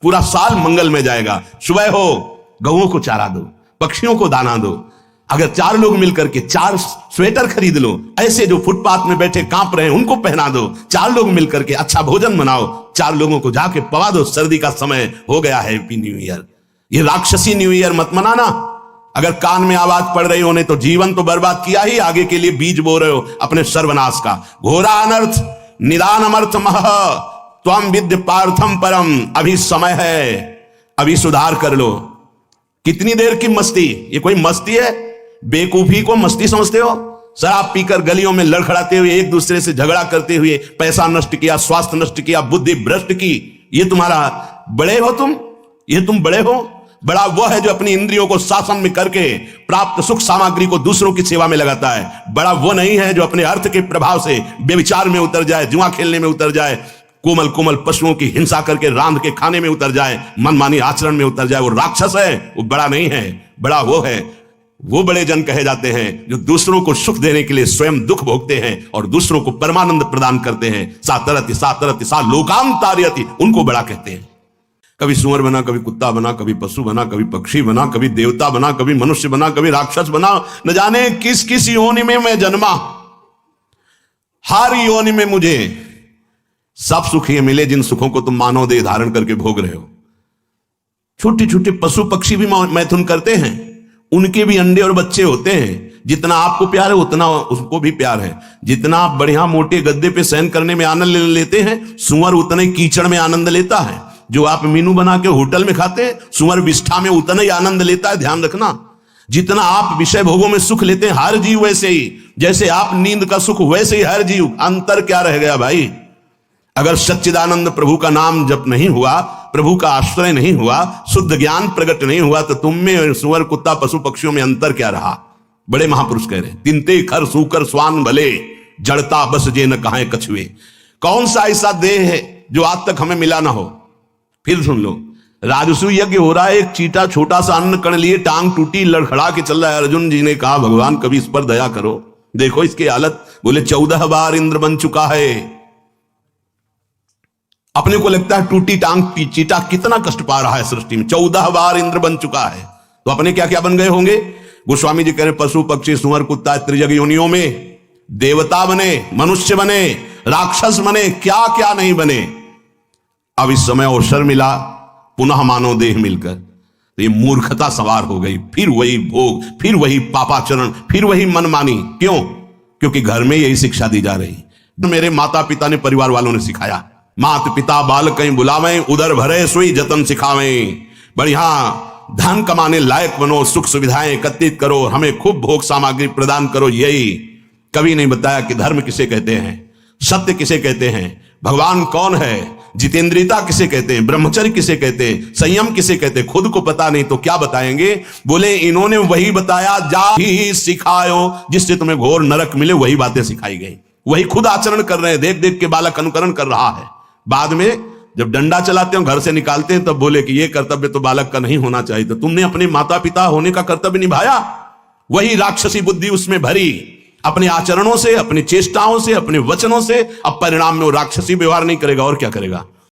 पूरा साल मंगल में जाएगा। सुबह हो गऊओं को चारा दो, पक्षियों को दाना दो। अगर 4 लोग मिलकर के 4 स्वेटर खरीद लो, ऐसे जो फुटपाथ में बैठे कांप रहे हैं उनको पहना दो। 4 लोग मिलकर के अच्छा भोजन बनाओ, 4 लोगों को जाके पवा दो। सर्दी का समय हो गया, हैप्पी न्यू ईयर। ये राक्षसी न्यू ईयर मत मनाना। अगर कान में आवाज पड़ रही होने तो जीवन तो बर्बाद किया ही, आगे के लिए बीज बो रहे हो अपने सर्वनाश का। घोरा अनर्थ निदान अमर्थ मह त्वम विद्य पार्थम परम। अभी समय है, अभी सुधार कर लो। कितनी देर की मस्ती? ये कोई मस्ती है? बेकूफी को मस्ती समझते हो? शराब पीकर गलियों में लड़खड़ाते हुए, एक दूसरे से झगड़ा करते हुए पैसा नष्ट किया, स्वास्थ्य नष्ट किया, बुद्धि भ्रष्ट की। ये तुम्हारा बड़े हो तुम? ये तुम बड़े हो? बड़ा वो है जो अपनी इंद्रियों को शासन में करके प्राप्त सुख सामग्री को दूसरों की सेवा में लगाता है। बड़ा वो नहीं है जो अपने अर्थ के प्रभाव से व्यभिचार में उतर जाए, जुआ खेलने में उतर जाए, कोमल कोमल पशुओं की हिंसा करके रांध के खाने में उतर जाए, मनमानी आचरण में उतर जाए। वो राक्षस है, वो बड़ा नहीं है। बड़ा वो है, वो बड़े जन कहे जाते हैं जो दूसरों को सुख देने के लिए स्वयं दुख भोगते हैं और दूसरों को परमानंद प्रदान करते हैं। सातरति सातरति सा लोकांतार्यति, उनको बड़ा कहते हैं। कभी सुअर बना, कभी कुत्ता बना, कभी पशु बना, कभी पक्षी बना, कभी देवता बना, कभी मनुष्य बना, कभी राक्षस बना। न जाने किस किस योनि में मैं जन्मा, हर योनि में मुझे सब सुख ये मिले जिन सुखों को तुम मानव देह धारण करके भोग रहे हो। छोटे छोटे पशु पक्षी भी मैथुन करते हैं, उनके भी अंडे और बच्चे होते हैं। जितना आपको प्यार है उतना उसको भी प्यार है। जितना आप बढ़िया मोटे गद्दे पे शयन करने में आनंद लेते हैं, सुअर उतने कीचड़ में आनंद लेता है। जो आप मीनू बना के होटल में खाते हैं, सुअर विष्ठा में उतना ही आनंद लेता है। ध्यान रखना, जितना आप विषय भोगों में सुख लेते हैं, हर जीव वैसे ही। जैसे आप नींद का सुख, वैसे ही हर जीव। अंतर क्या रह गया भाई? अगर सच्चिदानंद प्रभु का नाम जप नहीं हुआ, प्रभु का आश्रय नहीं हुआ, शुद्ध ज्ञान प्रकट नहीं हुआ, तो तुम में सुअर कुत्ता पशु पक्षियों में अंतर क्या रहा? बड़े महापुरुष कह रहे, तिनते खर सूकर स्वान भले, जड़ता बस जे न कहां कछुए। कौन सा ऐसा देह है जो आज तक हमें मिला ना हो? फिर सुन लो, राजसू यज्ञ हो रहा है, एक चीटा छोटा सा अन्न कण लिए टांग टूटी लड़खड़ा के चल रहा है। अर्जुन जी ने कहा, भगवान कभी इस पर दया करो, देखो इसकी हालत। बोले 14 बार इंद्र बन चुका है। अपने को लगता है टूटी टांग चीटा कितना कष्ट पा रहा है सृष्टि में। 14 बार इंद्र बन चुका है, तो अपने क्या क्या बन गए होंगे? गोस्वामी जी कह रहे, पशु पक्षी सुअर कुत्ता त्रिजग योनियों में देवता बने, मनुष्य बने, राक्षस बने, क्या क्या नहीं बने। अब इस समय अवसर मिला, पुनः मानव देह मिलकर, तो ये मूर्खता सवार हो गई। फिर वही भोग, फिर वही पापाचरण, फिर वही मनमानी। क्यों? क्योंकि घर में यही शिक्षा दी जा रही। तो मेरे माता पिता ने, परिवार वालों ने सिखाया, मात पिता बाल कहीं बुलावें, उधर भरे सोई जतन सिखावें। बढ़िया धन कमाने लायक बनो, सुख सुविधाएं एकत्रित करो, हमें खूब भोग सामग्री प्रदान करो। यही कभी नहीं बताया कि धर्म किसे कहते हैं, सत्य किसे कहते हैं, भगवान कौन है, जितेंद्रियता किसे कहते हैं, ब्रह्मचर्य किसे कहते हैं, संयम किसे कहते हैं। खुद को पता नहीं तो क्या बताएंगे? बोले इन्होंने वही बताया जा ही सिखायो जिससे तुम्हें घोर नरक मिले। वही बातें सिखाई गई, वही खुद आचरण कर रहे हैं। देख देख के बालक अनुकरण कर रहा है। बाद में जब डंडा चलाते हो, घर से निकालते हैं, तब बोले कि ये कर्तव्य तो बालक का नहीं होना चाहिए। तो तुमने अपने माता पिता होने का कर्तव्य निभाया, वही राक्षसी बुद्धि उसमें भरी अपने आचरणों से, अपनी चेष्टाओं से, अपने वचनों से। अब परिणाम में वो राक्षसी व्यवहार नहीं करेगा और क्या करेगा?